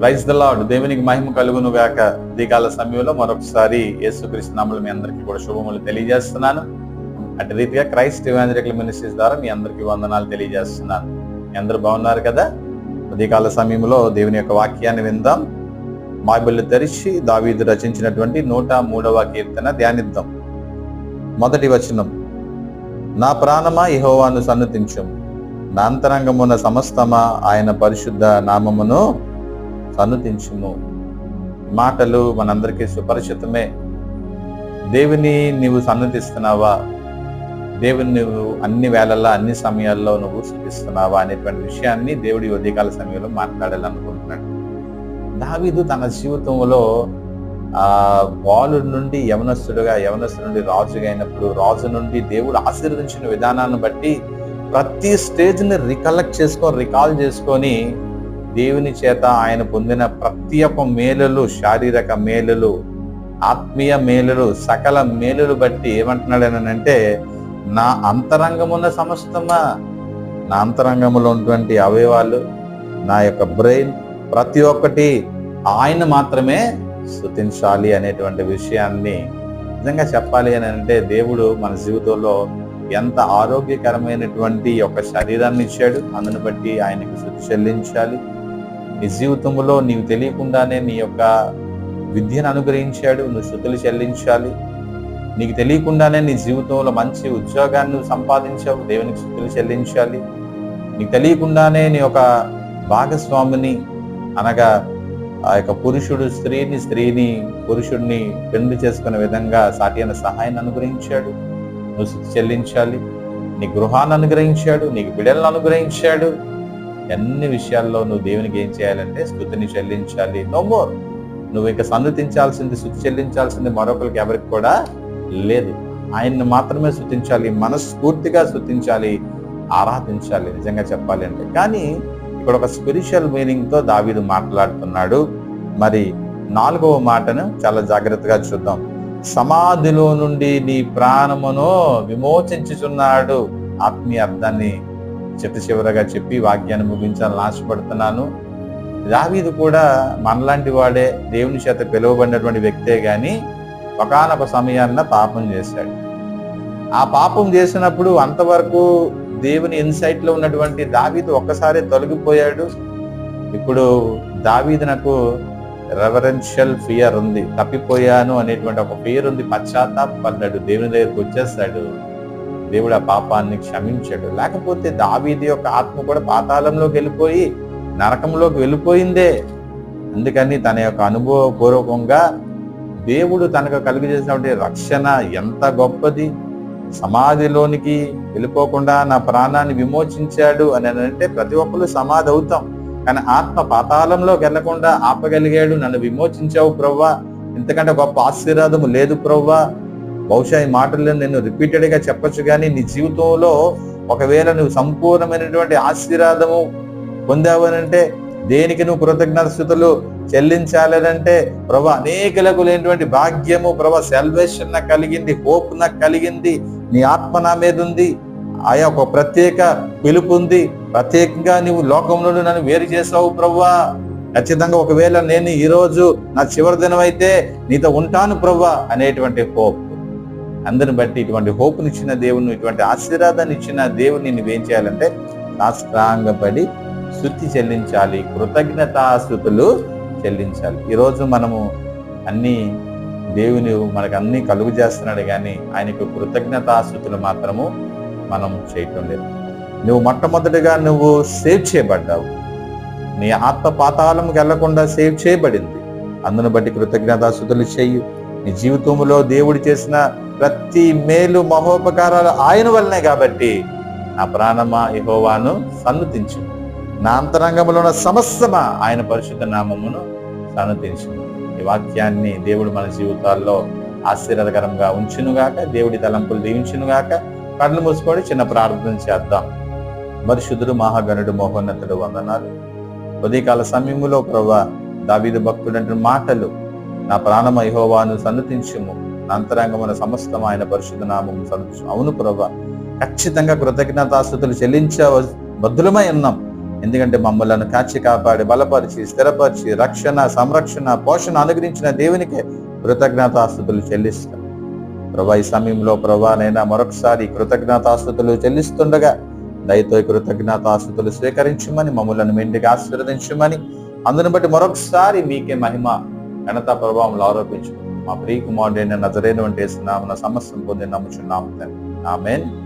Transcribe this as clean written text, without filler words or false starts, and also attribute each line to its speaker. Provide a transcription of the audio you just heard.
Speaker 1: Praise the lord. దేవునికి మహిమ కలుగును గాక. ఉదయకాల సమయంలో మరొకసారి యేసుక్రీస్తు నామములో మీ అందరికీ కూడా శుభములు తెలియజేస్తున్నాను. అటు రీతిగా క్రైస్ట్ ఎవెంజలికల్ మినిస్ట్రీస్ ద్వారా మీ అందరికీ వందనాలు తెలియజేస్తున్నాను. మీ అందరూ బాగున్నారు కదా? ఉదయకాల సమయంలో దేవుని యొక్క వాక్యాన్ని విందాం. బైబిల్ తెరిచి దావీదు రచించినటువంటి 103వ కీర్తన ధ్యానిద్దాం. మొదటి వచనం, నా ప్రాణమా యెహోవాను సన్నుతించుము, నా అంతరంగమున సమస్తమా ఆయన పరిశుద్ధ నామమును సన్నుతించుము. మాటలు మనందరికీ సుపరిచితమే. దేవుని నీవు సన్నుతిస్తున్నావా? దేవుని నువ్వు అన్ని వేళల్లో అన్ని సమయాల్లో నువ్వు స్తుతిస్తున్నావా అనేటువంటి విషయాన్ని దేవుడి ఉదయకాల సమయంలో మాట్లాడాలనుకుంటున్నాడు. దావీదు తన జీవితంలో బాలుడి నుండి యవనస్తుడి నుండి రాజుగా అయినప్పుడు, రాజు నుండి దేవుడు ఆశీర్వదించిన విధానాన్ని బట్టి ప్రతి స్టేజ్ని రికాల్ చేసుకొని దేవుని చేత ఆయన పొందిన ప్రతి ఒక్క మేలులు, శారీరక మేలులు, ఆత్మీయ మేలులు, సకల మేలులు బట్టి ఏమంటున్నాడనంటే, నా అంతరంగమున్న సమస్తమా, నా అంతరంగంలో ఉన్నటువంటి అవయవాలు, నా యొక్క బ్రెయిన్, ప్రతి ఒక్కటి ఆయన మాత్రమే స్తుతించాలి అనేటువంటి విషయాన్ని నిజంగా చెప్పాలి అని అంటే, దేవుడు మన జీవితంలో ఎంత ఆరోగ్యకరమైనటువంటి యొక్క శరీరాన్ని ఇచ్చాడు, అందుని బట్టి ఆయనకు స్తుతి చెల్లించాలి. నీ జీవితంలో నీవు తెలియకుండానే నీ యొక్క విద్యను అనుగ్రహించాడు, నువ్వు స్తుతులు చెల్లించాలి. నీకు తెలియకుండానే నీ జీవితంలో మంచి ఉద్యోగాన్ని నువ్వు సంపాదించావు, దేవునికి స్తుతులు చెల్లించాలి. నీకు తెలియకుండానే నీ యొక్క భాగస్వామిని అనగా ఆ యొక్క పురుషుడు స్త్రీని పురుషుడిని పెళ్లి చేసుకునే విధంగా సాటి అయిన సహాయాన్ని అనుగ్రహించాడు, నువ్వు స్తుతి చెల్లించాలి. నీ గృహాన్ని అనుగ్రహించాడు, నీకు బిడ్డలను అనుగ్రహించాడు. అన్ని విషయాల్లో నువ్వు దేవునికి ఏం చేయాలంటే స్తుతిని చెల్లించాలి. No more. నువ్వు ఇక సన్నుతించాల్సింది, స్తుతి చెల్లించాల్సింది మరొకరికి ఎవరికి కూడా లేదు. ఆయన్ని మాత్రమే స్తుతించాలి, మనస్ఫూర్తిగా స్తుతించాలి, ఆరాధించాలి నిజంగా చెప్పాలి అంటే. కానీ ఇక్కడ ఒక స్పిరిచువల్ మీనింగ్ తో దావీదు మాట్లాడుతున్నాడు. మరి 4వ మాటను చాలా జాగ్రత్తగా చూద్దాం. సమాధిలో నుండి నీ ప్రాణమును విమోచించుచున్నాడు. ఆత్మీయ అర్థాన్ని చివరగా చెప్పి వాక్యాన్ని ముగించాలని ఆశపడుతున్నాను. దావీదు కూడా మనలాంటి వాడే, దేవుని చేత పిలువబడినటువంటి వ్యక్తే గాని ఒకానొక సమయాన్న పాపం చేశాడు. ఆ పాపం చేసినప్పుడు అంతవరకు దేవుని ఇన్సైట్ లో ఉన్నటువంటి దావీదు ఒక్కసారి తొలగిపోయాడు. ఇప్పుడు దావీదునకు రెవరెన్షియల్ ఫియర్ ఉంది, తప్పిపోయాను అనేటువంటి ఒక ఫియర్ ఉంది. పశ్చాత్తాపడ్డాడు, దేవుని దగ్గరికి వచ్చేస్తాడు. దేవుడు ఆ పాపాన్ని క్షమించాడు. లేకపోతే దావీదు యొక్క ఆత్మ కూడా పాతాళంలోకి వెళ్ళిపోయి నరకంలోకి వెళ్ళిపోయిందే. అందుకని తన యొక్క అనుభవపూర్వకంగా దేవుడు తనకు కలుగజేసినటువంటి రక్షణ ఎంత గొప్పది, సమాధిలోనికి వెళ్ళిపోకుండా నా ప్రాణాన్ని విమోచించాడు అని అంటే, ప్రతి ఒక్కరు సమాధి అవుతాం, కానీ ఆత్మ పాతాళంలోకి వెళ్లకుండా ఆపగలిగాడు. నన్ను విమోచించావు ప్రవ్వా, ఇంతకంటే గొప్ప ఆశీర్వాదము లేదు ప్రవ్వా. బహుశా ఈ మాటల్లో నేను రిపీటెడ్ గా చెప్పొచ్చు, కానీ నీ జీవితంలో ఒకవేళ నువ్వు సంపూర్ణమైనటువంటి ఆశీర్వాదము పొందావు అని అంటే, దేనికి నువ్వు కృతజ్ఞతాస్తుతులు చెల్లించాలనంటే, ప్రభా అనేకులకు లేనటువంటి భాగ్యము, ప్రభా సెల్వేషన్ నాకు కలిగింది, హోప్ నాకు కలిగింది, నీ ఆత్మ నా మీద ఉంది, ఆయా ఒక ప్రత్యేక పిలుపు ఉంది, ప్రత్యేకంగా నువ్వు లోకంలో నన్ను వేరు చేసావు ప్రభా. ఖచ్చితంగా ఒకవేళ నేను ఈ రోజు నా చివరి దినం అయితే నీతో ఉంటాను ప్రభా అనేటువంటి హోప్. అందరిని బట్టి ఇటువంటి హోప్ని ఇచ్చిన దేవుని, ఇటువంటి ఆశీర్వాదాన్ని ఇచ్చిన దేవుని నువ్వేం చేయాలంటే సాష్టాంగపడి స్తుతి చెల్లించాలి, కృతజ్ఞతాస్తుతులు చెల్లించాలి. ఈరోజు మనము అన్ని దేవుని మనకు అన్ని కలుగు చేస్తున్నాడు, కానీ ఆయనకు కృతజ్ఞతాస్తుతులు మాత్రము మనం చేయటం లేదు. నువ్వు మొట్టమొదటిగా నువ్వు సేవ్ చేయబడ్డావు, నీ ఆత్మ పాతాళంకి వెళ్లకుండా సేవ్ చేయబడింది. అందును బట్టి కృతజ్ఞతాస్తుతులు చెయ్యి. నీ జీవితంలో దేవుడు చేసిన ప్రతి మేలు మహోపకారాలు ఆయన వల్లనే కాబట్టి నా ప్రాణమా యెహోవాను సన్నుతించు, నా అంతరంగంలో ఉన్న సమస్తమా ఆయన పరిశుద్ధ నామమును సన్నుతించు. ఈ వాక్యాన్ని దేవుడు మన జీవితాల్లో ఆశీర్వాదకరంగా ఉంచునుగాక, దేవుడి తలంపులు దీవించునుగాక. కళ్ళు మూసుకొని చిన్న ప్రార్థన చేద్దాం. పరిశుద్ధుడు, మహాగణుడు, మహోన్నతుడు వందనాలు. ఉదయకాల సమయంలో ప్రభువా దావీదు భక్తుడు మాటలు, నా ప్రాణమ యెహోవాను సన్నుతించుము, నా అంతరంగమున సమస్తం ఆయన పరిశుద్ధ నామము సన్నుతించు. అవును ప్రభువా, ఖచ్చితంగా కృతజ్ఞతాస్తుతులు చెల్లించ బద్దులమై ఉన్నాం. ఎందుకంటే మమ్మల్ని కాచి కాపాడి బలపరిచి స్థిరపరిచి రక్షణ సంరక్షణ పోషణ అనుగ్రహించిన దేవునికే కృతజ్ఞతాస్తుతులు చెల్లిస్తాం. ప్రభా ఈ సమయంలో ప్రభానైనా మరొకసారి కృతజ్ఞతాస్తుతులు చెల్లిస్తుండగా దయతో కృతజ్ఞతాస్తుతులు స్వీకరించమని మమ్మల్ని మెండుగా ఆశీర్వదించమని అందుని బట్టి మరొకసారి మీకే మహిమ ఘనత ప్రభావం ఆరోపించు. మా ప్రియ కుమారుడైన నజరేయుడైన యేసు నామమున సమస్తం పొంది నమ్ముచున్నాము తండ్రి. ఆమేన్.